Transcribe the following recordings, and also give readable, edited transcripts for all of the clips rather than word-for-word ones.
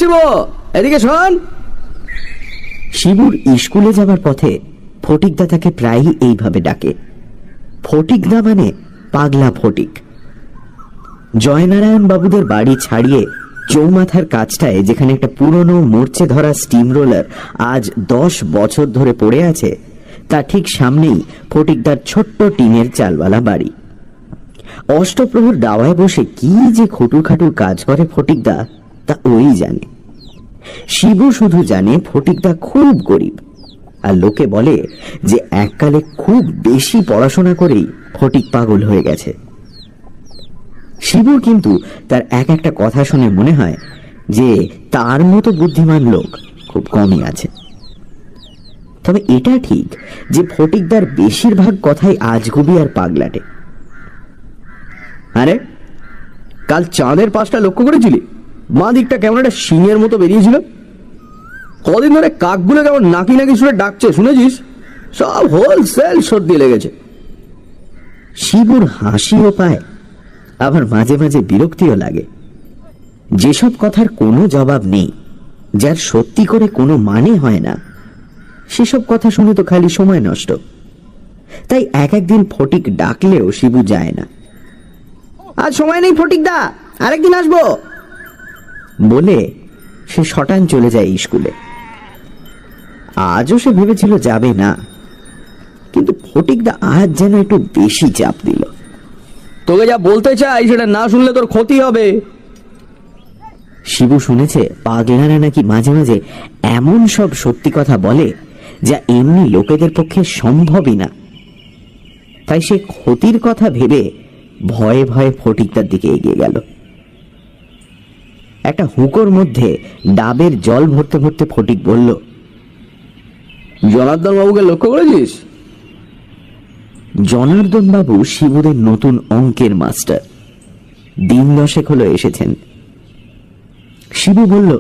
শিব, এদিকে শোন। শিবুর স্কুলে যাবার পথে ফটিকদা তাকে প্রায়ই এইভাবে ডাকে। ফটিকদা মানে পাগলা ফটিক। জয়নারায়ণ বাবুদের বাড়ি ছাড়িয়ে চৌমাথার কাছটায় যেখানে একটা পুরনো মরচে ধরা স্টিম রোলার আজ 10 বছর ধরে পড়ে আছে, তা ঠিক সামনেই ফটিকদার ছোট্ট টিনের চালওয়ালা বাড়ি। অষ্টপ্রহর দাওয়ায় বসে কি যে খুটুর কাজ করে ফটিকদা, তা ওই জানে। শিবু শুধু জানে ফটিকদা খুব গরিব, আর লোকে বলে যে এককালে খুব বেশি পড়াশোনা করেই ফটিক পাগল হয়ে গেছে। শিবুর কিন্তু তার একটা কথা শুনে মনে হয় যে তার মতো বুদ্ধিমান লোক খুব কমই আছে। তবে এটা ঠিক যে ফটিকদার বেশিরভাগ কথাই আজগুবি আর পাগলাটে। আরে কাল চাঁদের পাশটা লক্ষ্য করেছিলি? বাঁ দিকটা কেমন একটা সিংহের মতো বেরিয়েছিল। কদিন ধরে কাকগুলো কেমন নাকি নাকি শুনে ডাকছে, শুনেছিস? সব হোলসেল সর্দি লেগেছে। শিবুর হাসিও পায়, আবার মাঝে মাঝে বিরক্তিও লাগে। যেসব কথার কোনো জবাব নেই, যার সত্যি করে কোনো মানে হয় না, সেসব কথা শুনে তো খালি সময় নষ্ট। তাই একদিন ফটিক ডাকলেও শিবু যায় না। আজ সময় নেই ফটিকদা, আরেকদিন আসবো বলে সে শটান চলে যায় স্কুলে। আজও সে ভেবেছিল যাবে না, কিন্তু ফটিকদা আজ যেন একটু বেশি চাপ দিল। তোকে যা বলতে চাই সেটা না শুনলে তোর ক্ষতি হবে। শিবু শুনেছে পাগলারা নাকি মাঝে মাঝে এমন সব সত্যি কথা বলে যা এমনি লোকেদের পক্ষে সম্ভবই না। তাই সে ক্ষতির কথা ভেবে ভয়ে ভয়ে ফটিকদার দিকে এগিয়ে গেল। একটা হুঁকোর মধ্যে ডাবের জল ভরতে ভরতে ফটিক বলল, জনার্দন বাবুকে লক্ষ্য করেছিস? জনার্দন বাবু শিবুদের নতুন অঙ্কের মাস্টার, দিন 10 হলো এসেছেন। শিবু বলল,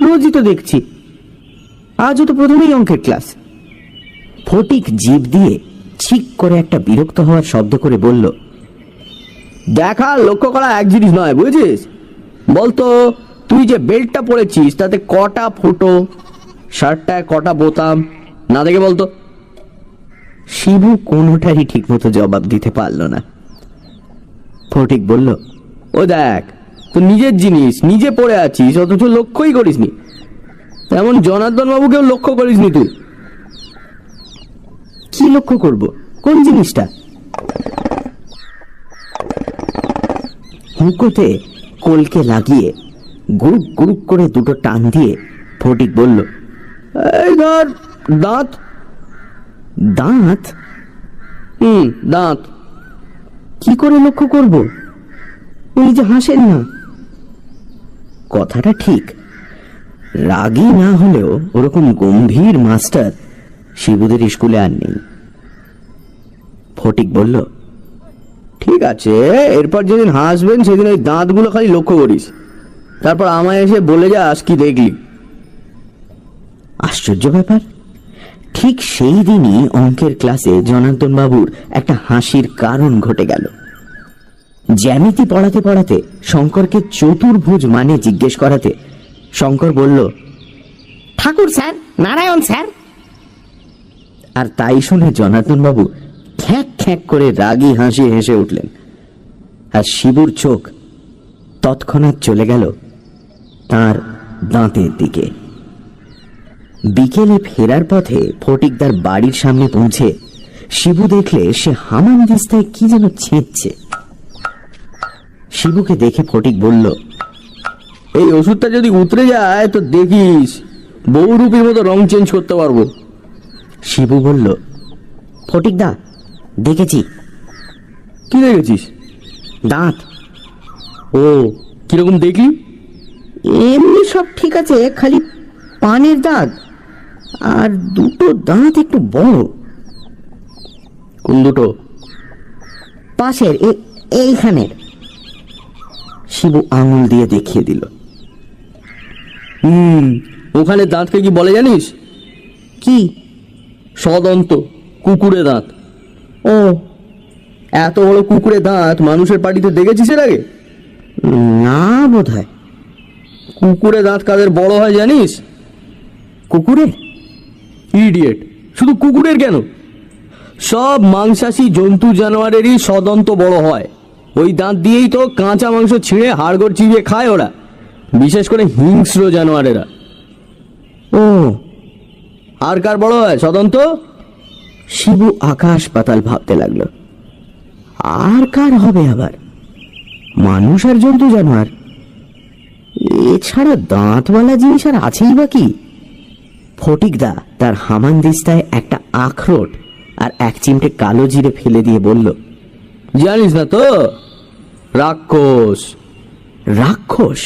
রোজই তো দেখছি, আজও তো প্রথমেই অঙ্কের ক্লাস। ফটিক জিভ দিয়ে ঠিক করে একটা বিরক্ত হওয়ার শব্দ করে বলল, দেখা লক্ষ্য করা এক জিনিস নয়, বুঝেছিস? বলতো তুই যে বেল্টটা পরেছিস তাতে কটা ফুটো, শার্টটায় কটা বোতাম, না দেখে বলতো। শিবু কোনোটারই ঠিক মতো জবাব দিতে পারল না। ফটিক বলল, ও দেখ, তুই নিজের জিনিস নিজে পড়ে আছিস, অথচ লক্ষ্যই করিসনি। তেমন জনার্দন বাবুকেও লক্ষ্য করিসনি তুই। কি লক্ষ্য করব? কোন জিনিসটা? হুঁকোতে কলকে লাগিয়ে গুরুক গুরুক করে দুটো টান দিয়ে ফটিক বলল, এই ধর দাঁত। দাঁত? দাঁত। কি করে লক্ষ্য করব? উনি যে হাসেন না। কথাটা ঠিক, রাগী না হলেও ওরকম গম্ভীর মাস্টার শিবুদের স্কুলে আর নেই। ফটিক বলল, ঠিক আছে, এরপর যেদিন হাসবেন সেদিন ওই দাঁতগুলো খালি লক্ষ্য করিস, তারপর আমায় এসে বলে যাস কি দেখলি। আশ্চর্য ব্যাপার, ঠিক সেই দিনই অঙ্কের ক্লাসে জনার্দন বাবুর একটা হাসির কারণ ঘটে গেল। জ্যামিতি পড়াতে পড়াতে শঙ্করকে চতুর্ভুজ মানে জিজ্ঞেস করাতে শঙ্কর বলল, ঠাকুর স্যার, নারায়ণ স্যার। আর তাই শুনে জনার্দন বাবু খ্যাঁক খ্যাঁক করে রাগী হাসি হেসে উঠলেন। আর শিবুর চোখ তৎক্ষণাৎ চলে গেল তার দাঁতের দিকে। বিকেলে ফেরার পথে ফটিকদার বাড়ির সামনে পৌঁছে শিবু দেখলে সে হামান দিস্তায় কি যেন ছেঁচছে। শিবুকে দেখে ফটিক বলল, এই ওষুধটা যদি উতরে যায় তো দেখিস বহুরূপীর মতো রং চেঞ্জ করতে পারবো। শিবু বলল, ফটিকদা দেখেছি। কি দেখেছিস? দাঁত। ও, কিরকম দেখলি? এমনি সব ঠিক আছে, খালি পানের দাগ আর দুটো দাঁত একটু বড়। কোন দুটো? পাশের এইখানের। শিবু আঙুল দিয়ে দেখিয়ে দিল। ওখানে দাঁতকে কি বলে জানিস? কি? সদন্ত, কুকুরে দাঁত। ও, এত বড় কুকুরে দাঁত মানুষের পাটিতে দেখেছিস এর আগে? না বোধ হয়। কুকুরে দাঁত কাদের বড় হয় জানিস? কুকুরের? ইডিয়েট, শুধু কুকুরের কেন, সব মাংসাশী জন্তু জানোয়ারেরই সদন্ত বড় হয়। ওই দাঁত দিয়েই তো কাঁচা মাংস ছিঁড়ে হাড়গোড় চিবিয়ে খায় ওরা, বিশেষ করে হিংস্র জানোয়ারেরা। ও, আর কার বড় হয় সদন্ত? শিবু আকাশ পাতাল ভাবতে লাগলো। আর কার হবে আবার? মানুষ আর জন্তু জানোয়ার, এছাড়া দাঁতওয়ালা জিনিস আর আছেই বা কি? ফটিকদা তার হামানদিস্তায় একটা আখরোট আর এক চিমটে কালো জিরে ফেলে দিয়ে বলল, জানিস না তো, রাক্ষস। রাক্ষস?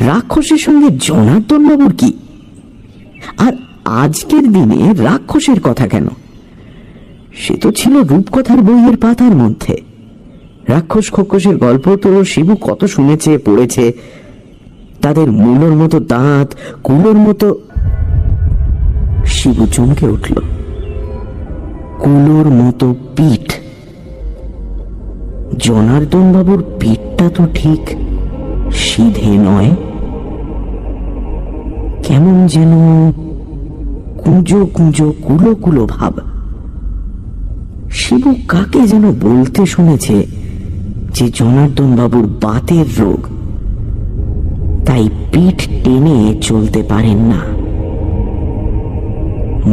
রাক্ষসের সঙ্গে জনার্দন বাবুর কি? আর আজকের দিনে রাক্ষসের কথা কেন? সে তো ছিল রূপকথার বইয়ের পাতার মধ্যে। রাক্ষস খক্ষসের গল্প তো শিবু কত শুনেছে, পড়েছে। তাদের মূলোর মতো দাঁত, কুলোর মতো। শিবু চমকে উঠল। কুলোর মতো পিঠ। জনার্দন বাবুর পিঠটা তো ঠিক সিধে নয়, কেমন যেন কুঁজো কুঁজো কুলো কুলো ভাব। শিবু কাকে যেন বলতে শুনেছে যে জনার্দন বাবুর বাতের রোগ, তাই পিঠ টেনে চলতে পারেন না।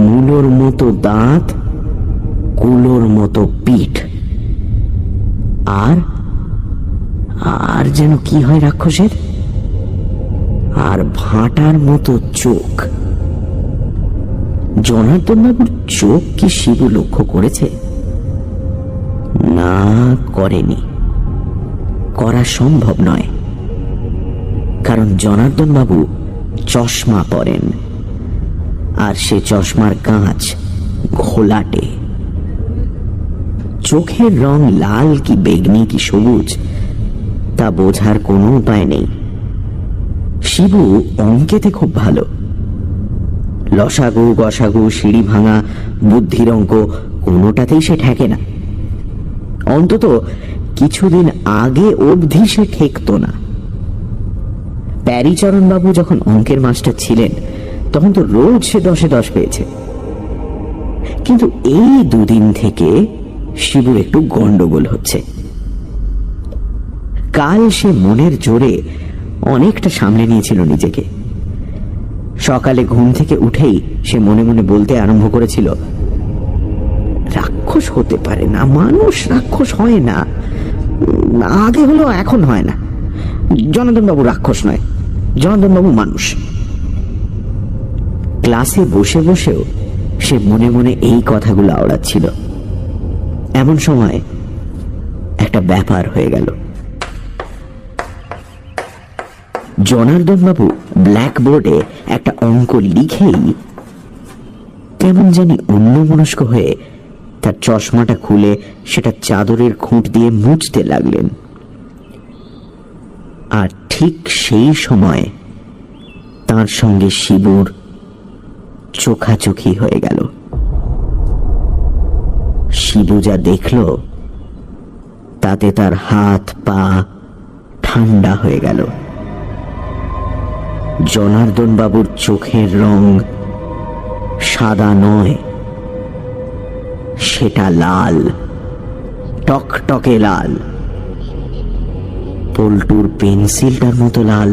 মূলোর মতো দাঁত, কুলোর মতো পিঠ, আর আর যেন কি হয় রাক্ষসের, আর ভাটার মতো চোখ। জনার্দন বাবুর চোখ কি শিবু লক্ষ্য করেছে? না, করেনি। করা সম্ভব নয়, কারণ জনার্দন বাবু চশমা পরেন, আর সে চশমার কাঁচ ঘোলাটে। চোখের রং লাল কি বেগনি কি সবুজ তা বোঝার কোনো উপায় নেই। শিবু অঙ্কেতে খুব ভালো। লসাগু, গসাগু, সিঁড়ি ভাঙা, বুদ্ধির অঙ্ক কোনোটাতেই সে ঠেকে না। অন্তত কিছুদিন আগে অবধি সে ঠেকতো না। প্যারিচরণ বাবু যখন অঙ্কের মাস্টার ছিলেন তখন তো রোজ সে 10-এ 10 পেয়েছে। কিন্তু এই দুদিন থেকে শিবুর একটু গন্ডগোল হচ্ছে। কাল সে মনের জোরে অনেকটা সামলে নিয়েছিল নিজেকে। সকালে ঘুম থেকে উঠেই সে মনে মনে বলতে আরম্ভ করেছিল, রাক্ষস হতে পারে না, মানুষ রাক্ষস হয় না। আগে হলো, এখন হয় না। জনার্দন বাবু রাক্ষস নয়, জনার্দন বাবু মানুষ। ক্লাসে বসে বসেও সে মনে মনে এই কথাগুলো আওড়াচ্ছিল। এমন সময় একটা ব্যাপার হয়ে গেল। জনার্দন বাবু ব্ল্যাকবোর্ডে একটা অঙ্ক লিখেই কেমন জানি অন্যমনস্ক হয়ে তার চশমাটা খুলে সেটা চাদরের খুঁট দিয়ে মুছতে লাগলেন। আর ঠিক সেই সময় তার সঙ্গে শিবুর চোখাচোখি হয়ে গেল। শিবু যা দেখল তাতে তার হাত পা ঠান্ডা হয়ে গেল। জনার্দন বাবুর চোখের রং সাদা নয়, সেটা লাল, টকটকে লাল, পল্টুর পেন্সিলটার মতো লাল।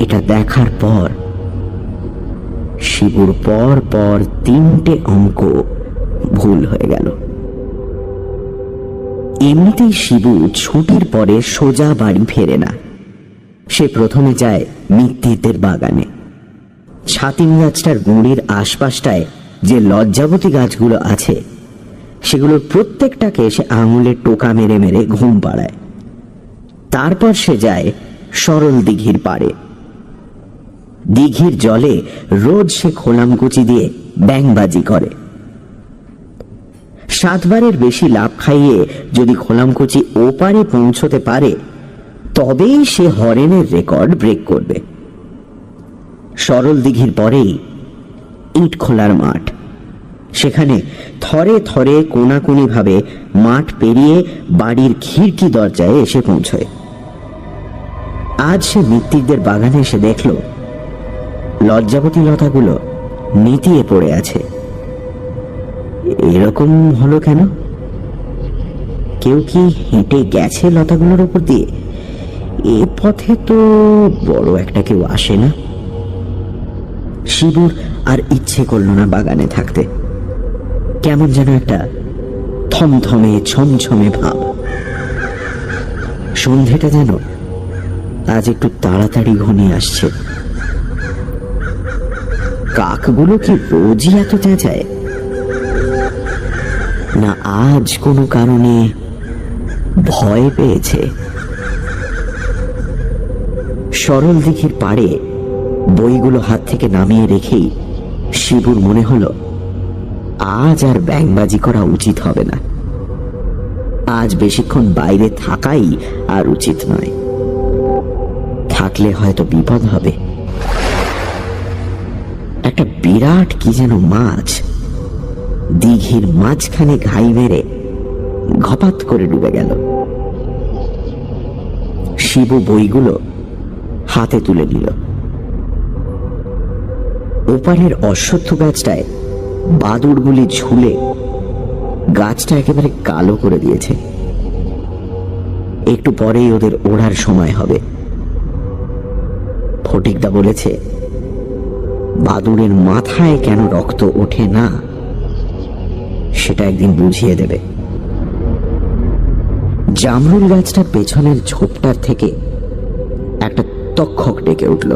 এটা দেখার পর শিবুর পর পর 3টে অঙ্ক ভুল হয়ে গেল। এমনিতেই শিবু ছুটির পরে সোজা বাড়ি ফেরে না। সে প্রথমে যায় মিত্তিরদের বাগানে। ছাতিম গাছটার গুঁড়ির আশপাশটায় যে লজ্জাবতী গাছগুলো আছে সেগুলোর প্রত্যেকটাকে সে আঙুলে টোকা মেরে মেরে ঘুম পাড়ায়। তারপর সে যায় সরল দিঘির পাড়ে। দিঘির জলে রোজ সে খোলামকুচি দিয়ে ব্যাঙবাজি করে। 7 বারের বেশি লাভ খাইয়ে যদি খোলামকুচি ওপারে পৌঁছতে পারে তবেই সে হরেনের রেকর্ড ব্রেক করবে। সরল দিঘির পরেই ইট খোলার মাঠ। সেখানে থরে থরে কোনাকুনি ভাবে মাঠ পেরিয়ে বাড়ির খিড়কি দরজায় এসে পৌঁছয়। আজ সে মিত্তিরদের বাগানে এসে দেখল লজ্জাবতী লতাগুলো নেতিয়ে পড়ে আছে। এরকম হলো কেন? কেউ কি হেঁটে গেছে লতাগুলোর উপর দিয়ে? এ পথে তো বড় একটা কেউ আসে না। শিবুর আর ইচ্ছে করল না বাগানে থাকতে। কেমন যেন একটা থমথমে ছমছমে ভাব। সন্ধেটা যেন আজ একটু তাড়াতাড়ি ঘনিয়ে আসছে। কাকগুলো কি রোজই এত চেঁচায়, না আজ কোনো কারণে ভয় পেয়েছে? সরল দিঘির পাড়ে বইগুলো হাত থেকে নামিয়ে রেখেই শিবুর মনে হলো আজ আর ব্যাংবাজি করা উচিত হবে না। আজ বেশিক্ষণ বাইরে থাকাই আর উচিত নয়, থাকলে হয়তো বিপদ হবে। একটা বিরাট কি যেন মাছ দিঘির মাঝখানে ঘাই মেরে ঘপাত করে ডুবে গেল। শিবু বইগুলো হাতে তুলে নিল। ওপারের অশ্বত্থ গাছটায় বাদুড়গুলি ঝুলে গাছটা একেবারে কালো করে দিয়েছে। একটু পরেই ওদের ওড়ার সময় হবে। ফটিকদা বলেছে বাদুড়ের মাথায় কেন রক্ত ওঠে না সেটা একদিন বুঝিয়ে দেবে। জামরুল গাছটার পেছনের ঝোপটার থেকে একটা তক্ষক ডেকে উঠল,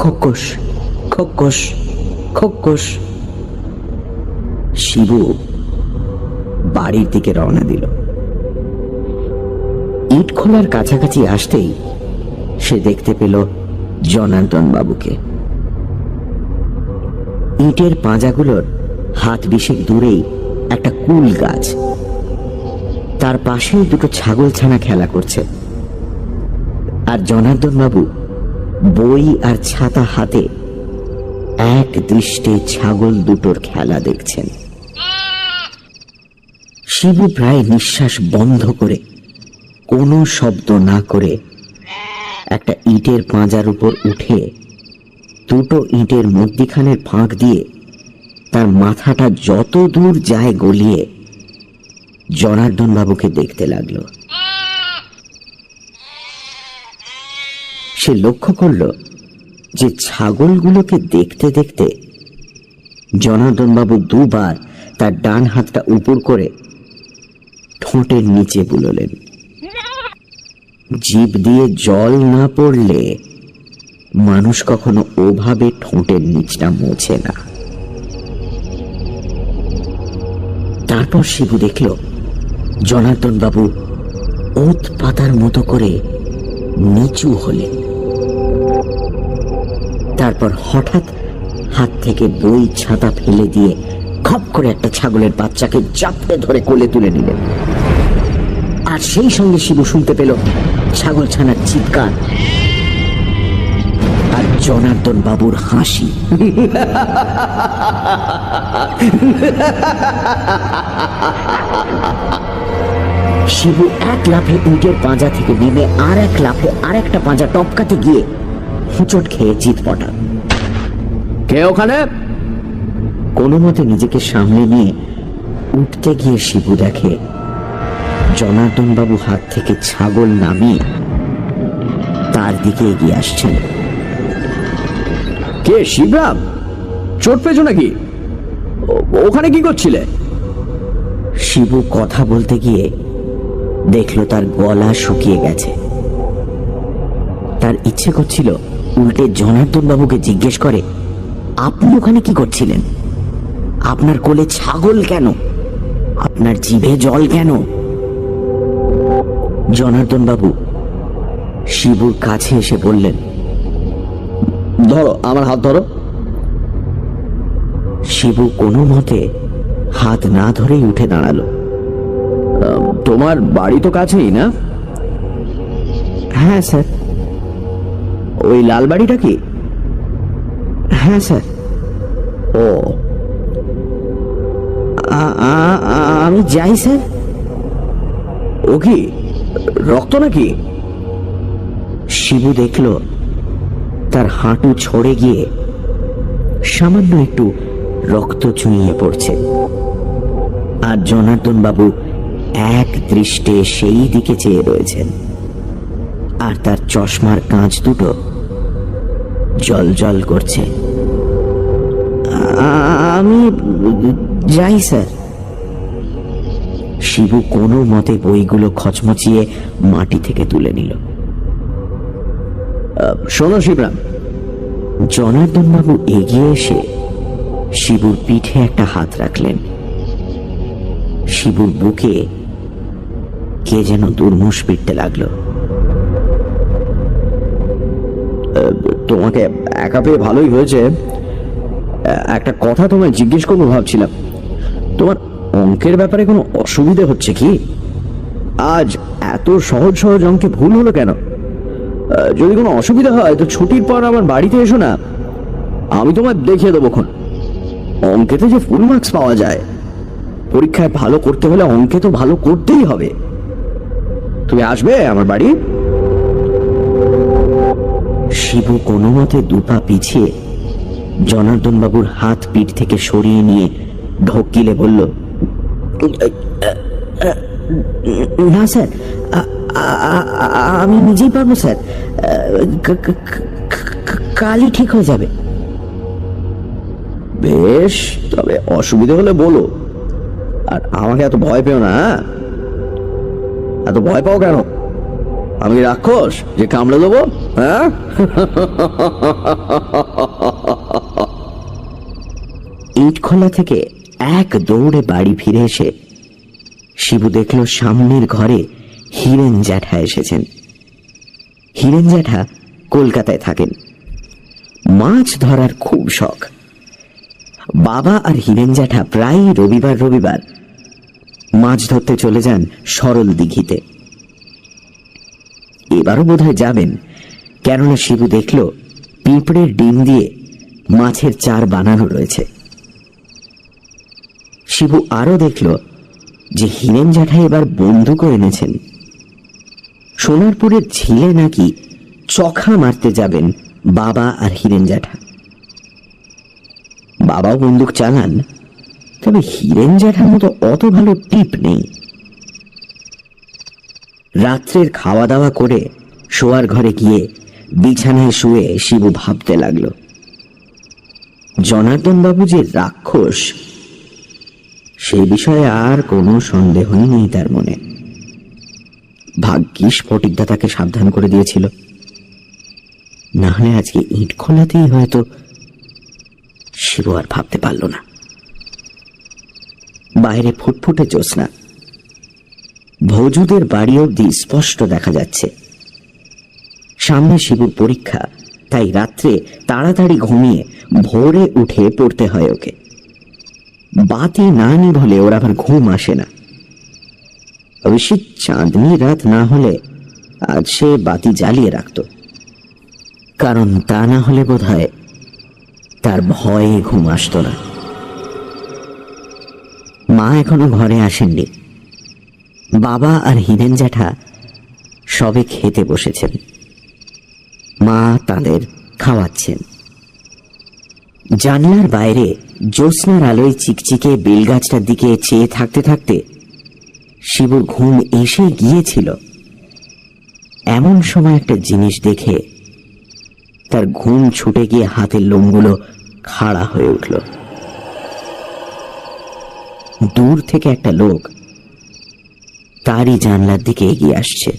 খোকস খোকস খোকস। শিবু বাড়ির দিকে রওনা দিল। ইট খোলার কাছাকাছি আসতেই সে দেখতে পেল জনার্দন বাবুকে। ইটের পাঁজাগুলোর হাত বিশেক দূরেই একটা কুল গাছ, তার পাশেই দুটো ছাগল ছানা খেলা করছে। আর জনার্দন বাবু বই আর ছাতা হাতে এক দৃষ্টে ছাগল দুটোর খেলা দেখছেন। শিবু প্রায় নিঃশ্বাস বন্ধ করে কোনো শব্দ না করে একটা ইটের পাঁজার উপর উঠে দুটো ইটের মধ্যিখানের ফাঁক দিয়ে তার মাথাটা যত দূর যায় গলিয়ে জনার্দন বাবুকে দেখতে লাগলো। সে লক্ষ্য করল যে ছাগলগুলোকে দেখতে দেখতে জনার্দন বাবু দুবার তার ডান হাতটা উপর করে ঠোঁটের নিচে বুলোলেন। জিভ দিয়ে জল না পড়লে মানুষ কখনো ওভাবে ঠোঁটের নিচটা মোছে না। তারপর শিবু দেখল জনার্দন বাবু ওত পাতার মতো করে নিচু হলেন। তারপর হঠাৎ হাত থেকে বই ছাতা ফেলে দিয়ে খপ করে একটা ছাগলের বাচ্চাকে চাপড়ে ধরে কোলে তুলে নিলেন। আর সেই সঙ্গে শিবু শুনতে পেল ছাগল ছানার চিৎকার আর জনার্দন বাবুর হাসি। শিবু এক লাফে ইটের পাঁজা থেকে নেমে আর এক লাফে আর একটা পাঁজা টপকাতে গিয়ে হুঁচট খেয়ে চিৎপটা। কে ওখানে? কোনো মতে নিজেকে সামলে নিয়ে উঠতে গিয়ে শিবু দেখে জনার্দন বাবু হাত থেকে ছাগল নামিয়ে তার দিকে এগিয়ে আসছেন। কে শিবরাম? চোট পেয়েছো নাকি? ওখানে কি করছিলে? শিবু কথা বলতে গিয়ে দেখলো তার গলা শুকিয়ে গেছে। তার ইচ্ছে করছিল উল্টে জনার্দন বাবুকে জিজ্ঞেস করে, আপনি ওখানে কি করছিলেন? আপনার কোলে ছাগল কেন? আপনার জিভে জল কেন? জনার্দন বাবু শিবুর কাছে এসে বললেন, ধরো, আমার হাত ধরো। শিবু কোনো মতে হাত না ধরেই উঠে দাঁড়ালো। তোমার বাড়ি তো কাছেই না? হ্যাঁ স্যার। ওই লাল বাড়িটা কি? হ্যাঁ স্যার। ও, আমি যাই স্যার। ও কি রক্ত নাকি? শিবু দেখল তার হাঁটু ছড়ে গিয়ে সামান্য একটু রক্ত চুইয়ে পড়ছে, আর জনার্দন বাবু এক দৃষ্টে সেই দিকে চেয়ে রয়েছেন, আর তার চশমার কাঁচ দুটো জল জল করছে। আমি যাই স্যার। শিবু কোনো মতে বইগুলো খচমচিয়ে মাটি থেকে তুলে নিল। শোনো শিবরাম। জনার্দন বাবু এগিয়ে এসে শিবুর পিঠে একটা হাত রাখলেন। শিবুর বুকে কে যেন দুর্মুষ পিটতে লাগলো। তোমাকে একা পেয়ে ভালোই হয়েছে। একটা কথা তোমায় জিজ্ঞেস করবো ভাবছিলাম। তোমার অঙ্কের ব্যাপারে কোনো অসুবিধে হচ্ছে কি? আজ এত সহজ সহজ অঙ্কে ভুল হলো কেন? যদি কোনো অসুবিধা হয় তো ছুটির পর আমার বাড়িতে এসো না, আমি তোমায় দেখিয়ে দেবো। অঙ্কেতে যে ফুল মার্কস পাওয়া যায়, পরীক্ষায় ভালো করতে হলে অঙ্কে তো ভালো করতেই হবে। তুমি আসবে আমার বাড়ি? শিবু কোনো মতে দুপা পিছিয়ে জনার্দন বাবুর হাত পিঠ থেকে সরিয়ে নিয়ে ঢোকিলে বলল, না স্যার, আমি নিজেই পারবো স্যার, কালই ঠিক হয়ে যাবে। বেশ, তবে অসুবিধা হলে বলো, আর আমাকে এত ভয় পেও না। এত ভয় পাও কেন? আমি রাক্ষস যে কামড়ে দেবো? হ্যাঁ। ইটখোলা থেকে এক দৌড়ে বাড়ি ফিরে এসে শিবু দেখল সামনের ঘরে হিরেন জ্যাঠা এসেছেন। হিরেন জ্যাঠা কলকাতায় থাকেন। মাছ ধরার খুব শখ। বাবা আর হিরেন জ্যাঠা প্রায় রবিবার রবিবার মাছ ধরতে চলে যান সরল দিঘিতে। এবারও বোধহয় যাবেন, কেননা শিবু দেখল পিঁপড়ের ডিম দিয়ে মাছের চার বানানো রয়েছে। শিবু আরো দেখল যে হিরেন জ্যাঠা এবার বন্দুকও এনেছেন। সোনারপুরের ঝিলে নাকি চখা মারতে যাবেন বাবা আর হিরেন জ্যাঠা। বাবাও বন্দুক চালান, তবে হিরেন জ্যাঠার মতো অত ভালো টিপ নেই। রাত্রের খাওয়া দাওয়া করে শোয়ার ঘরে গিয়ে বিছানায় শুয়ে শিবু ভাবতে লাগলো, জনার্দন বাবু যে রাক্ষস সে বিষয়ে আর কোনো সন্দেহই নেই তার মনে। ভাগ্যিস ফটিকদা তাকে সাবধান করে দিয়েছিল, না হলে আজকে ইট খোলাতেই হয়তো। শিবু আর ভাবতে পারল না। বাইরে ফুটফুটে জ্যোৎস্না, ভৌজুদের বাড়ি অব্দি স্পষ্ট দেখা যাচ্ছে। সামনে শিবুর পরীক্ষা, তাই রাত্রে তাড়াতাড়ি ঘুমিয়ে ভোরে উঠে পড়তে হয় ওকে। বাতি না নিভলে ওর আবার ঘুম আসে না। অবশ্যই চাঁদনি রাত না হলে আজ সে বাতি জ্বালিয়ে রাখত, কারণ তা না হলে বোধহয় তার ভয়ে ঘুম আসত না। মা এখনো ঘরে আসেননি। বাবা আর হিরেন জ্যাঠা সবে খেতে বসেছেন। মা তাদের খাওয়াচ্ছেন। জানলার বাইরে জ্যোৎস্নার আলোয় চিকচিকে বেলগাছটার দিকে চেয়ে থাকতে থাকতে শিবুর ঘুম এসে গিয়েছিল। এমন সময় একটা জিনিস দেখে তার ঘুম ছুটে গিয়ে হাতের লোমগুলো খাড়া হয়ে উঠল। দূর থেকে একটা লোক তারই জানলার দিকে এগিয়ে আসছে।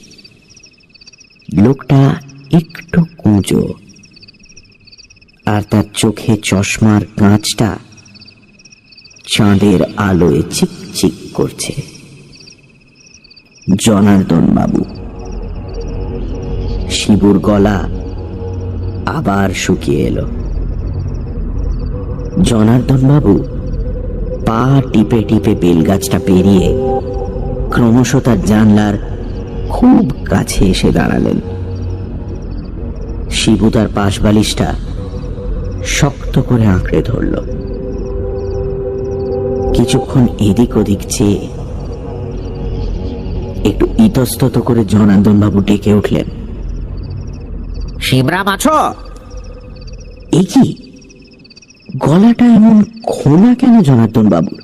লোকটা একটু কুঁজো, আর তার চোখে চশমার কাঁচটা চাঁদের আলোয় চিকচিক করছে। জনার্দন বাবু। শিবুর গলা আবার শুকিয়ে এলো। জনার্দন বাবু পা টিপে টিপে বেলগাছটা পেরিয়ে ক্রমশ তার জানলার খুব কাছে এসে দাঁড়ালেন। শিবু তার পাশ বালিশটা শক্ত করে আঁকড়ে ধরল। কিছুক্ষণ এদিক ওদিক চেয়ে একটু ইতস্তত করে জনার্দন বাবু ডেকে উঠলেন, শিবরাম আছো? এ কি গলাটা এমন খোলা কেন জনার্দন বাবুর?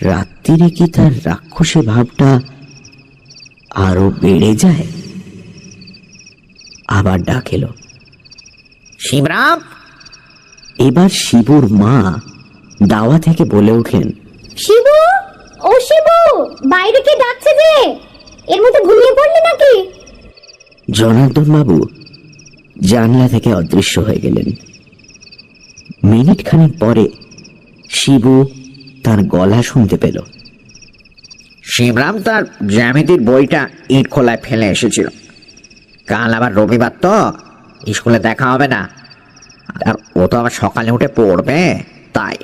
রাত্রিরে কি তার রাক্ষসে ভাবটা আরো বেড়ে যায়? আবার ডাক এলো। শিবরাম! এবার শিবুর মা দাওয়া থেকে বলে উঠলেন, শিবু, ও শিবু, বাইরে কে ডাকছে যে? এর মধ্যে ঘুমিয়ে পড়লি নাকি? জনার্দন বাবু জানলা থেকে অদৃশ্য হয়ে গেলেন। মিনিট খানেক পরে শিবু তার গলা শুনতে পেল। শিবরাম তার জ্যামিতির বইটা ইট খোলায় ফেলে এসেছিল। কাল আবার রবিবার তো, স্কুলে দেখা হবে না, আর ও তো আবার সকালে উঠে পড়বে, তাই।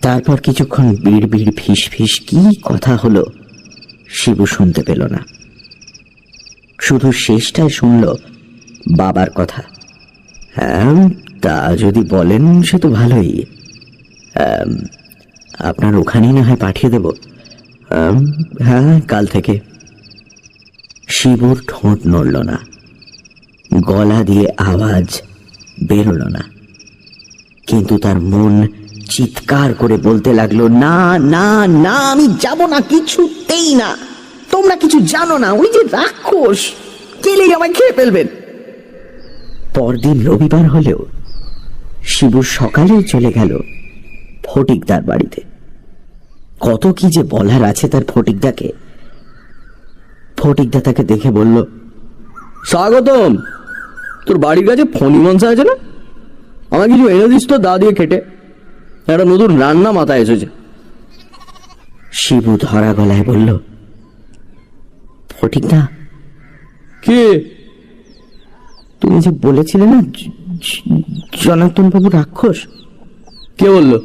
তারপর কিছুক্ষণ বিড় বিড় ফিস ফিস কি কথা হলো শিবু শুনতে পেল না। শুধু শেষটায় শুনল বাবার কথা। হ্যাঁ, তা যদি বলেন সে তো ভালোই। আপনার ওখানেই না হয় পাঠিয়ে দেব। হ্যাঁ, কাল থেকে। শিবুর ঠোঁট নড়ল না, গলা দিয়ে আওয়াজ বেরোল না, কিন্তু তার মন চিৎকার করে বলতে লাগলো, না না না, আমি যাব না, কিছুতেই না। তোমরা কিছু জানো না, ওই যে রাক্ষস গেলেই আমায় খেয়ে ফেলবেন। পরদিন রবিবার হলেও শিবু সকালেই চলে গেল ফটিকদার বাড়িতে। কত কি যে বলার আছে তার ফটিকদাকে। ফটিকদা তাকে দেখে বলল, স্বাগতম। তোর বাড়ির কাছে ফণি মনসা আছে না? আমার কিছু এনে দিস তো, দা দিয়ে কেটে। একটা নতুন রান্না মাথায় এসেছে। শিবু ধরা গলায় বলল, ফটিকদা, কে? তুমি যে বলেছিলে না জনার্দন বাবু রাক্ষস? কে বললো?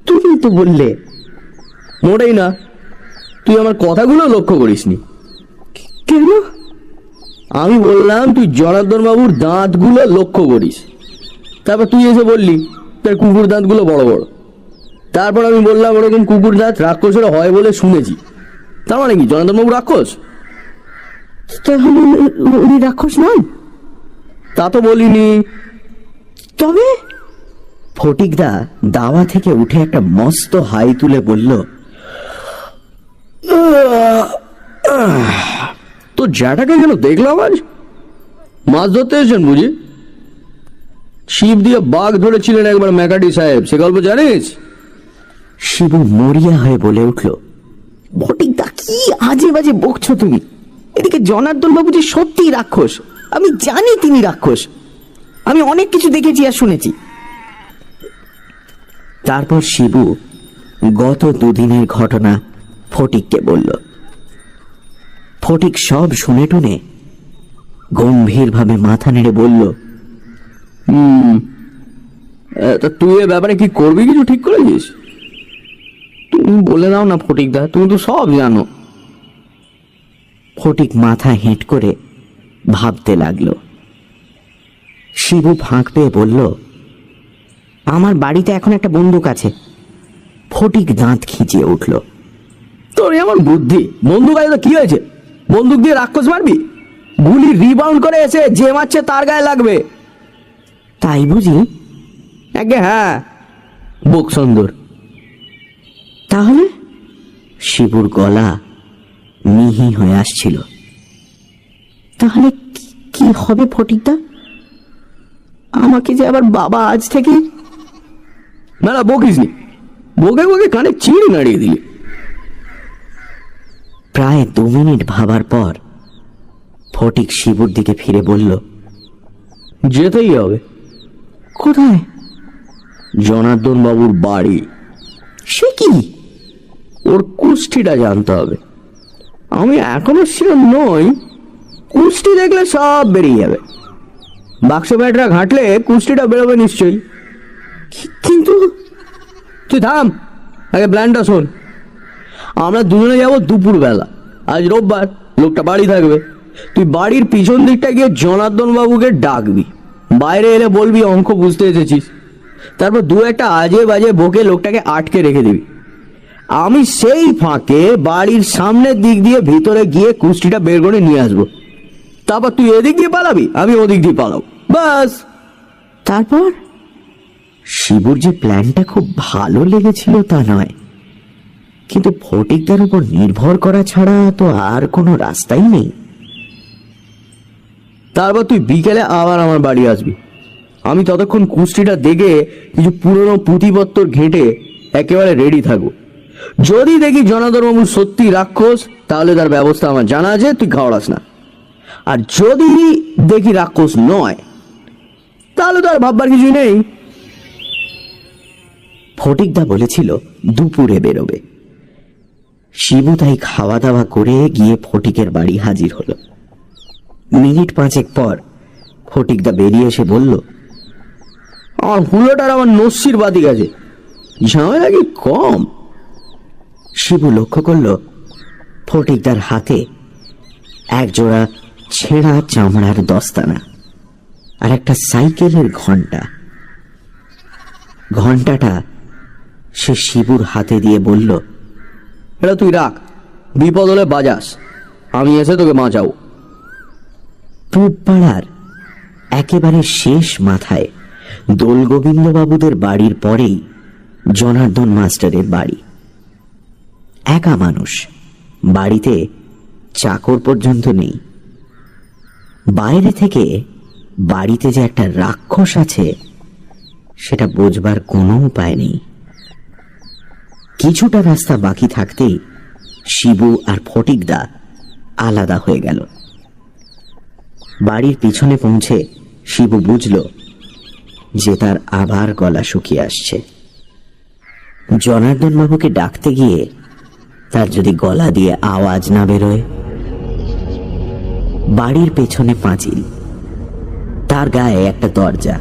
তুমি তো বললে। মোটেই না, তুই আমার কথাগুলো লক্ষ্য করিসনি। কেন? আমি বললাম তুই জনার্দন বাবুর দাঁতগুলো লক্ষ্য করিস। তারপর তুই এসে বললি তার কুকুর দাঁতগুলো বড় বড়। তারপর আমি বললাম ওরকম কুকুর দাঁত রাক্ষসের হয় বলে শুনেছি। তার মানে কি জনার্দন বাবু রাক্ষস? তাহলে উনি রাক্ষস নন? তা তো বলিনি। তবে? ফটিকদা দাওয়া থেকে উঠে একটা মস্ত হাই তুলে বলল, তো জ্যাঠাকে কেন দেখলাম আজ? মাছ ধরতে এসেছেন বুঝি? শিব দিয়ে বাঘ ধরেছিলেন একবার ম্যাকাডি সাহেব, সে গল্প জানিস? শিবু মরিয়া হয়ে বলে উঠল, ফটিকদা কি আজে বাজে বকছো তুমি? এদিকে জনার্দন বাবু যে সত্যি রাক্ষস, আমি জানি তিনি রাক্ষস। আমি অনেক কিছু দেখেছি আর শুনেছি। তারপর শিবু গত দুদিনের ঘটনা ফটিককে বলল। ফটিক সব শুনে টুনে গম্ভীরভাবে মাথা নেড়ে বলল, তা তুই এ ব্যাপারে কি করবি, কিছু ঠিক করেছিস? তুমি বলে দাও না ফটিকদা, তুমি তো সব জানো। ফটিক মাথা হেঁট করে ভাবতে লাগলো। শিবু ফাঁক পেয়ে বলল, আমার বাড়িতে এখন একটা বন্দুক আছে। ফটিক দাঁত খিঁচিয়ে উঠল, তোর এমন বুদ্ধি! বন্দুক আছে তো কি হয়েছে? বন্দুক দিয়ে রাক্ষস মারবি? গুলি রিবাউন্ড করে এসে যে মারছে তার গায়ে লাগবে। তাই বুঝি? আগে হ্যাঁ, বুক সুন্দর। তাহলে? শিবুর গলা মিহি হয়ে আসছিল। তাহলে কি হবে ফটিকদা? আমাকে যে আবার বাবা আজ থেকে... মেলা বকিস নি, বকে বকে কানে চিড়ি নাড়িয়ে দিলি। প্রায় 2 মিনিট ভাবার পর ফটিক শিবুর দিকে ফিরে বলল, যেতেই হবে। কোথায়? জনার্দন বাবুর বাড়ি। সে কি? ওর কুষ্টিটা জানতে হবে। আমি এখনো শিওর নই, কুষ্টি দেখলে সব বেরিয়ে যাবে। বাক্স ব্যাটরা ঘাঁটলে কুষ্টিটা বেরোবে নিশ্চয়ই। কিন্তু তুই থাম, আগে প্ল্যানটা শোন। আমরা দুজনে যাবো দুপুর বেলা। আজ রোববার, লোকটা বাড়ি থাকবে। তুই বাড়ির পিছন দিকটা গিয়ে জনার্দন বাবুকে ডাকবি। বাইরে এলে বলবি অঙ্ক বুঝতে এসেছিস। তারপর 2-1 আজে বাজে বকে লোকটাকে আটকে রেখে দিবি। আমি সেই ফাঁকে বাড়ির সামনের দিক দিয়ে ভিতরে গিয়ে কুষ্টিটা বের করে নিয়ে আসবো। তারপর তুই এদিক দিয়ে পালাবি, আমি ওদিক দিয়ে পালাবো, বাস। তারপর শিবুর যে প্ল্যানটা খুব ভালো লেগেছিল তা নয়, কিন্তু ফটিকদার উপর নির্ভর করা ছাড়া তো আর কোনো রাস্তাই নেই। তারপর তুই বিকেলে আবার আমার বাড়ি আসবি। আমি ততক্ষণ কুস্তিটা দেখে কিছু পুরনো পুঁথিপত্র ঘেঁটে একেবারে রেডি থাকবো। যদি দেখি জনার্দন বাবু সত্যি রাক্ষস, তাহলে তার ব্যবস্থা আমার জানা আছে, তুই ঘাবড়াস না। আর যদি দেখি রাক্ষস নয়, তাহলে তো আর ভাববার কিছুই নেই। ফটিকদা বলেছিল দুপুরে বেরোবে। শিবু তাই খাওয়া দাওয়া করে গিয়ে ফটিকের বাড়ি হাজির হলো। মিনিট 5 পর ফটিকদা বেরিয়ে এসে বলল, আমার হুলোটার আমার নস্যির বাতি গেছে, ঝামেলা কি কম। শিবু লক্ষ্য করল ফটিকদার হাতে এক জোড়া ছেঁড়া চামড়ার দস্তানা আর একটা সাইকেলের ঘন্টা। ঘন্টাটা সে শিবুর হাতে দিয়ে বলল, এটা তুই রাখ, বিপদ হলে বাজাস, আমি এসে তোকে বাঁচাবো। পূব পাড়ার একেবারে শেষ মাথায় দোলগোবিন্দবাবুদের বাড়ির পরেই জনার্দন মাস্টারের বাড়ি। একা মানুষ, বাড়িতে চাকর পর্যন্ত নেই। বাইরে থেকে বাড়িতে যে একটা রাক্ষস আছে সেটা বোঝবার কোনো উপায় নেই। কিছুটা রাস্তা বাকি থাকতেই শিবু আর ফটিকদা আলাদা হয়ে গেল। বাড়ির পিছনে পৌঁছে শিবু বুঝল যে তার আবার গলা শুকিয়ে আসছে। জনার্দন বাবুকে ডাকতে গিয়ে তার যদি গলা দিয়ে আওয়াজ না বেরোয়। বাড়ির পেছনে পাঁচিল, তার গায়ে একটা দরজা,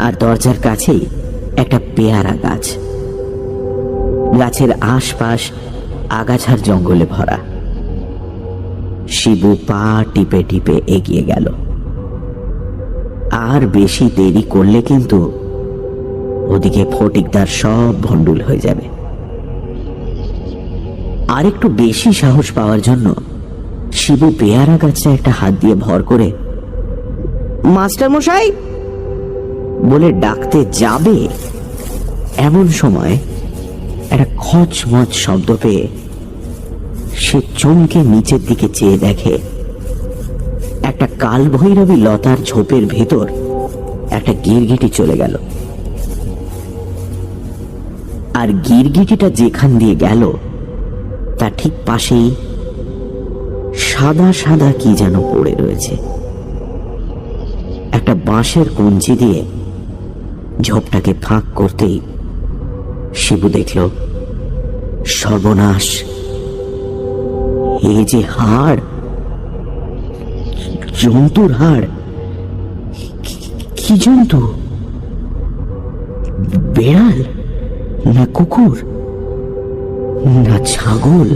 আর দরজার কাছেই একটা পেয়ারা গাছ। গাছের আশপাশ আগাছার জঙ্গলে ভরা। শিবু পা টিপে টিপে এগিয়ে গেল। আর বেশি দেরি করলে কিন্তু ওদিকে ফটিকদার সব ভণ্ডুল হয়ে যাবে। আর একটু বেশি সাহস পাওয়ার জন্য শিবু পেয়ারা গাছটা একটা হাত দিয়ে ভর করে মাস্টার মশাই বলে ডাকতে যাবে, এমন সময় একটা খচমচ শব্দ পেয়ে সে চমকে নিচের দিকে চেয়ে দেখে একটা কালভৈরবী লতার ঝোপের ভেতর একটা গিরগিটি চলে গেল। আর গিরগিটিটা যেখান দিয়ে গেল তার ঠিক পাশেই সাদা সাদা কি যেন পড়ে রয়েছে। একটা বাঁশের কঞ্চি দিয়ে ঝোপটাকে ফাঁক করতেই শিবু দেখল, সর্বনাশ, এ যে হাড়, জন্তুর হাড়। কি জন্তু? বেড়াল না কুকুর না ছাগল?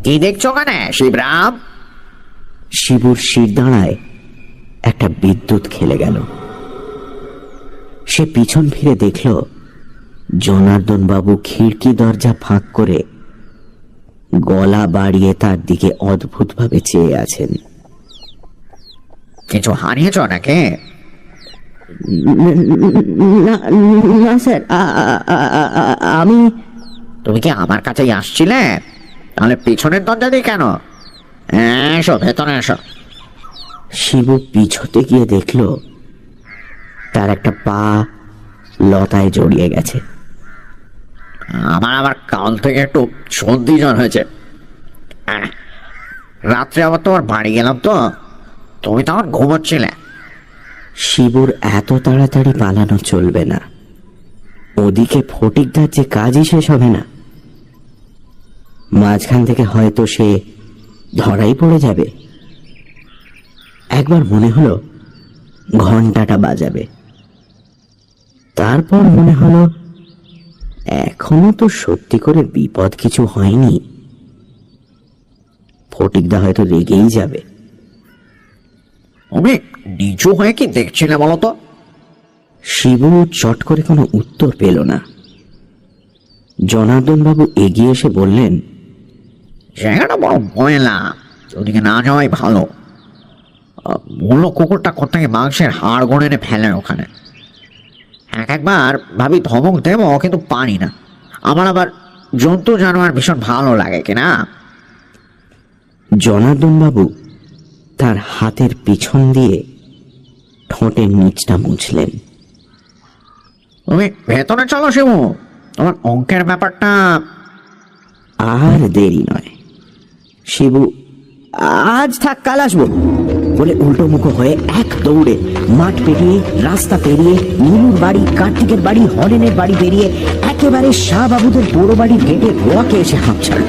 কি দেখছো কানে শিবরাম? শিবুর শিরদাঁড়ায় একটা বিদ্যুৎ খেলে গেল। সে পিছন ফিরে দেখল জনার্দন বাবু খিড়কি দরজা ফাঁক করে গলা বাড়িয়ে তার দিকে অদ্ভুতভাবে চেয়ে আছেন। কিছু হারিয়েছ নাকি? না স্যার, আমি। তুমি কি আমার কাছেই আসছিলে? তাহলে পিছনের দরজা দিয়ে কেন? এসো, ভেতরে এসো। শিবু পিছতে গিয়ে দেখল তার একটা পা লতায় জড়িয়ে গেছে। আমার কাল থেকে একটু সর্দি জ্বর হয়েছে। রাত্রে আবার তোমার বাড়ি গেলাম তো, তুমি তো আমার ঘুমোচ্ছিলে। শিবুর এত তাড়াতাড়ি পালানো চলবে না, ওদিকে ফটিকদার যে কাজই শেষ হবে না। মাঝখান থেকে হয়তো সে ধরাই পড়ে যাবে। একবার মনে হলো ঘন্টাটা বাজাবে, তারপর মনে হলো এখনো তো সত্যি করে বিপদ কিছু হয়নি, ফটিকদা হয়তো রেগেই যাবে। তুমি নিচু হয়ে কি দেখছিলে বলো তো? শিবু চট করে কোনো উত্তর পেল না। জনার্দন বাবু এগিয়ে এসে বললেন, জায়গাটা বড় ময়লা, ওদিকে না যাওয়াই ভালো। মূল্য কুকুরটা কোথায় মাংসের হাড় গড়ে এনে ফেলে ওখানে। একবার ভাবি ধমক দেবো, কিন্তু পারি না। আমার আবার জন্তু জানোয়ার ভীষণ ভালো লাগে কিনা। জনার্দন বাবু তার হাতের পিছন দিয়ে ঠোঁটের নিচটা মুছলেন। তুমি ভেতরে চলো শিবু, তোমার অঙ্কের ব্যাপারটা। আর দেরি নয়। শিবু আজ থাক, কাল আসবো বলে উল্টো মুখো হয়ে এক দৌড়ে মাঠ পেরিয়ে, রাস্তা পেরিয়ে, নীলুর বাড়ি, কার্তিকের বাড়ি, হরেনের বাড়ি পেরিয়ে একেবারে শাহ বাবুদের বড় বাড়ির গেটে রোয়াকে এসে হাঁপ ছাড়ল।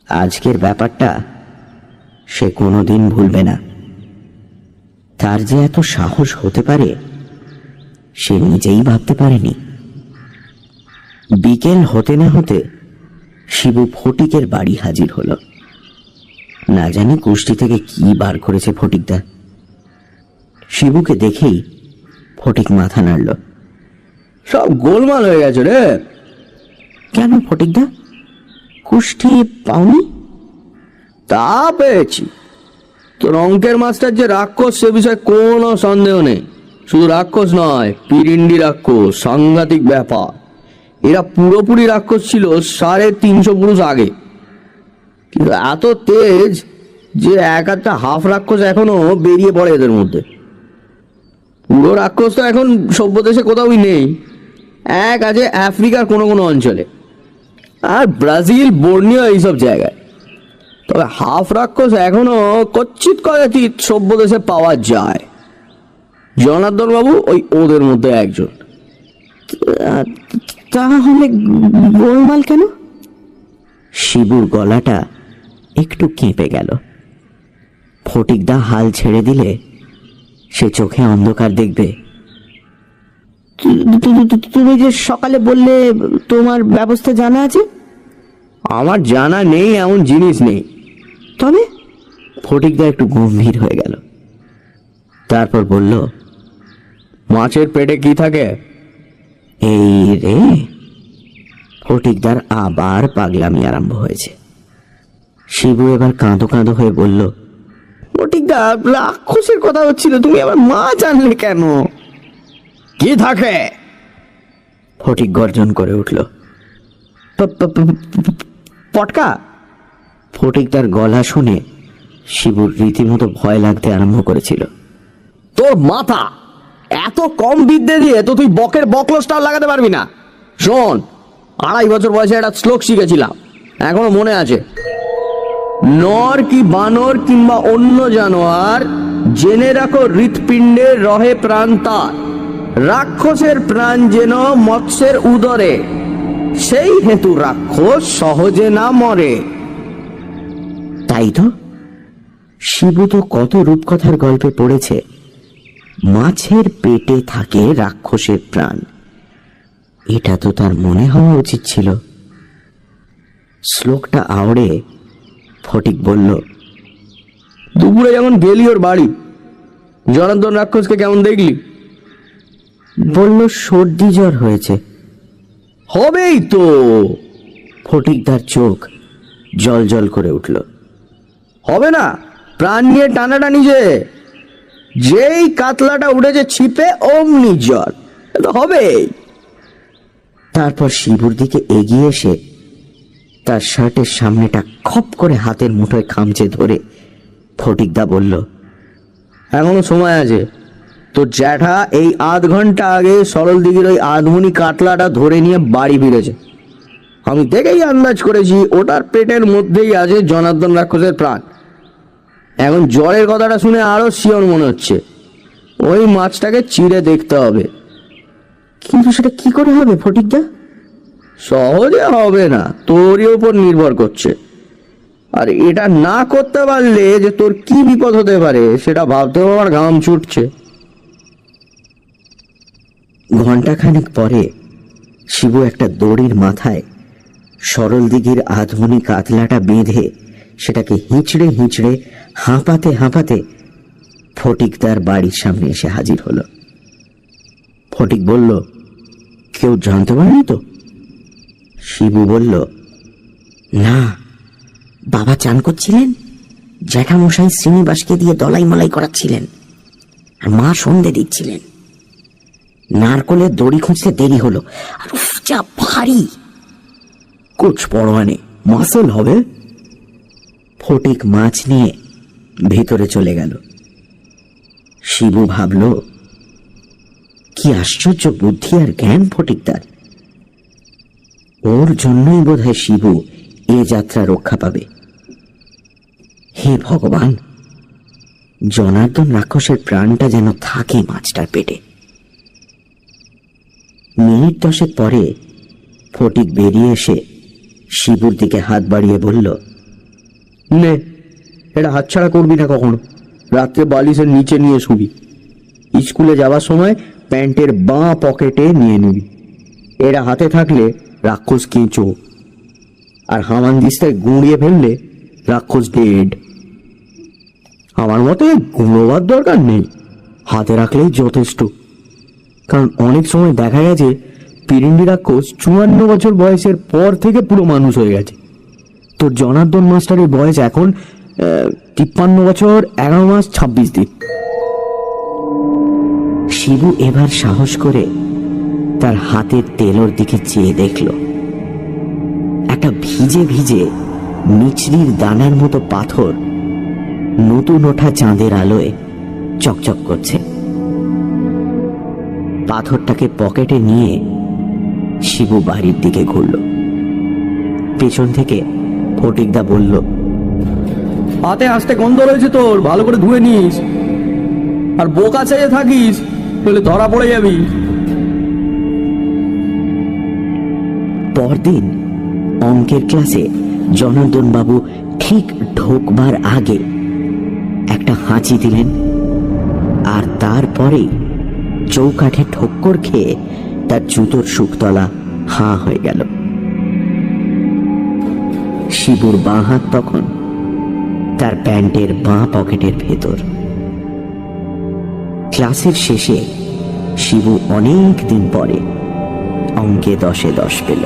আজকের ব্যাপারটা সে কোনোদিন ভুলবে না। তার যে এত সাহস হতে পারে সে নিজেই ভাবতে পারেনি। বিকেল হতে না হতে শিবু ফটিকের বাড়ি হাজির হলো। না জানি কুষ্টি থেকে কি বার করেছে ফটিকদা। শিবুকে দেখেই ফটিক মাথা নাড়ল। সব গোলমাল হয়ে গেছে রে। কেন ফটিকদা, কুষ্টি পাওনি? তা পেয়েছি। তোর অঙ্কের মাস্টার যে রাক্ষস সে বিষয়ে কোনো সন্দেহ নেই। শুধু রাক্ষস নয়, পিরিন্ডি রাক্ষস, সাংঘাতিক ব্যাপার। এরা পুরোপুরি রাক্ষস ছিল 350 পুরুষ আগে, কিন্তু এত তেজ যে এক একটা হাফ রাক্ষস এখনো বেরিয়ে পড়ে এদের মধ্যে। পুরো রাক্ষস তো এখন সভ্য দেশে কোথাওই নেই, এক আছে আফ্রিকার কোনো কোনো অঞ্চলে, আর ব্রাজিল, বর্নিও এইসব জায়গায়। তবে হাফ রাক্ষস এখনো কচ্ছিত কদাচিৎ সভ্য দেশে পাওয়া যায়। জনার্দন বাবু ওদের মধ্যে একজন। তাহলে গোলমাল কেন? শিবুর গলাটা একটু কেঁপে গেল। ফটিকদা হাল ছেড়ে দিলে সে চোখে অন্ধকার দেখবে। তুমি যে সকালে বললে তোমার ব্যবস্থা জানা আছে। আমার জানা নেই এমন জিনিস নেই। তবে ফটিকদা একটু গম্ভীর হয়ে গেল। তারপর বলল, মাছের পেটে কি থাকে? এই রে, ফটিকদার আবার পাগলামি আরম্ভ হয়েছে। শিবু এবার কাঁদো কাঁদো হয়ে বলল, ফটিকদা, রাক্ষসের কথা হচ্ছিল, তুমি আবার মাছ আনলে কেন? কি থাকে? ফটিক গর্জন করে উঠল। পটকা। ফটিকদার গলা শুনে শিবুর রীতিমতো ভয় লাগতে আরম্ভ করেছিল। তোর মাথা এত কম বিদ্যে দিয়ে তো তুই বকের বকলসটাও লাগাতে পারবি না। শোন, 2.5 বছর বয়সে একটা শ্লোক শিখেছিলাম, এখনো মনে আছে। নর কি বানর কিংবা অন্য জানোয়ার, জেনে রাখো হৃৎপিণ্ডে রহে প্রাণ তার, রাক্ষসের প্রাণ যেন মৎস্যের উদরে, সেই হেতু রাক্ষস সহজে না মরে। তাই তো, শিবু তো কত রূপকথার গল্পে পড়েছে, মাছের পেটে থাকে রাক্ষসের প্রাণ। এটা তো তার মনে হওয়া উচিত ছিল। শ্লোকটা আওড়ে ফটিক বলল, দুপুরে যখন গেলি ওর বাড়ি, জনার্দন রাক্ষসকে কেমন দেখলি? বলল সর্দি জ্বর হয়েছে। হবেই তো। ফটিকদার চোখ জল জল করে উঠল। হবে না? প্রাণ নিয়ে টানাটানি যে, যেই কাতলাটা উঠেছে ছিপে অমনি জ্বর, তো হবেই। তারপর শিবুর দিকে এগিয়ে এসে তার শার্টের সামনেটা খপ করে হাতের মুঠোয় খামচে ধরে ফটিকদা বলল, এখনো সময় আছে। তোর জ্যাঠা এই 0.5 ঘন্টা আগে সরল দিঘির ওই আধমনি কাতলাটা ধরে নিয়ে বাড়ি ফিরেছে। আমি দেখেই আন্দাজ করেছি ওটার পেটের মধ্যেই আছে জনার্দন রাক্ষসের প্রাণ। এখন জ্বরের কথাটা শুনে আরো শিওর মনে হচ্ছে। ওই মাছটাকে চিড়ে দেখতে হবে। কিন্তু সেটা কি করে হবে ফটিকদা? সহজে হবে না, তোরই ওপর নির্ভর করছে। আর এটা না করতে পারলে যে তোর কি বিপদ হতে পারে সেটা ভাবতেও আমার ঘাম ছুটছে। ঘণ্টাখানেক পরে শিবু একটা দড়ির মাথায় সরল দিঘির আধমনি কাতলাটা বেঁধে সেটাকে হিঁচড়ে হিঁচড়ে হাঁপাতে হাঁপাতে ফটিকদার বাড়ির সামনে এসে হাজির হলো। ফটিক বলল, কেউ জানতে পারেনি তো? শিবু বলল, না, বাবা চান করছিলেন, জ্যাঠামশাই শ্রীনিবাসকে দিয়ে দলাই মলাই করাচ্ছিলেন, আর মা সন্ধে দিচ্ছিলেন। নারকলের দড়ি খুঁজতে দেরি হলো, আর উফ, যা ভারী। কোচ পরোয়ানে মাসল হবে। ফটিক মাছ নিয়ে ভেতরে চলে গেল। শিবু ভাবল, কি আশ্চর্য বুদ্ধি আর জ্ঞান ফটিকদার। ওর জন্যই বোধহয় শিবু এ যাত্রা রক্ষা পাবে। হে ভগবান, জনার্দন রাক্ষসের প্রাণটা যেন থাকে মাছটার পেটে। মিনিট 10 পরে ফটিক বেরিয়ে এসে শিবুর দিকে হাত বাড়িয়ে বলল, নে, এটা হাতছাড়া করবি না কখনো। রাত্রে বালিশের নিচে নিয়ে শুবি। স্কুলে যাওয়ার সময় প্যান্টের বাঁ পকেটে নিয়ে নিবি। এরা হাতে থাকলে রাক্ষস কেঁচো, আর হামান দিস্তায় গুঁড়িয়ে ফেললে রাক্ষস ডেড। আমার মতে গুঁড়োবার দরকার নেই, হাতে রাখলেই যথেষ্ট। কারণ অনেক সময় দেখা গেছে পিরিন্ডি রাক্ষস 54 বছর বয়সের পর থেকে পুরো মানুষ হয়ে গেছে। তোর জনার্দন মাস্টারের বয়স এখন 53 বছর 11 মাস 26 দিন। শিবু এবার সাহস করে তার হাতের তেলোর দিকে চেয়ে দেখল। একটা ভিজে ভিজে মিছরির দানার মতো পাথর নতুন ওঠা চাঁদের আলোয় চকচক করছে। পাথরটাকে পকেটে নিয়ে শিবু বাড়ির দিকে ঘুরল। পেছন থেকে ফটিকদা বলল, হাতে আসতে গন্ধ রয়েছে তোর, ভালো করে ধুয়ে নিস। আর বোকা চেয়ে থাকিস, তাহলে ধরা পড়ে যাবি। পরদিন অঙ্কের ক্লাসে জনার্দন বাবু ঠিক ঢোকবার আগে একটা হাঁচি দিলেন, আর তারপরেই চৌকাঠে ঠক্কর খেয়ে তার জুতোর শুকতলা হাঁ হয়ে গেল। শিবুর বাঁ হাত তখন তার প্যান্টের বাঁ পকেটের ভেতর। ক্লাসের শেষে শিবু অনেক দিন পরে অঙ্কে 10-এ 10 পেল।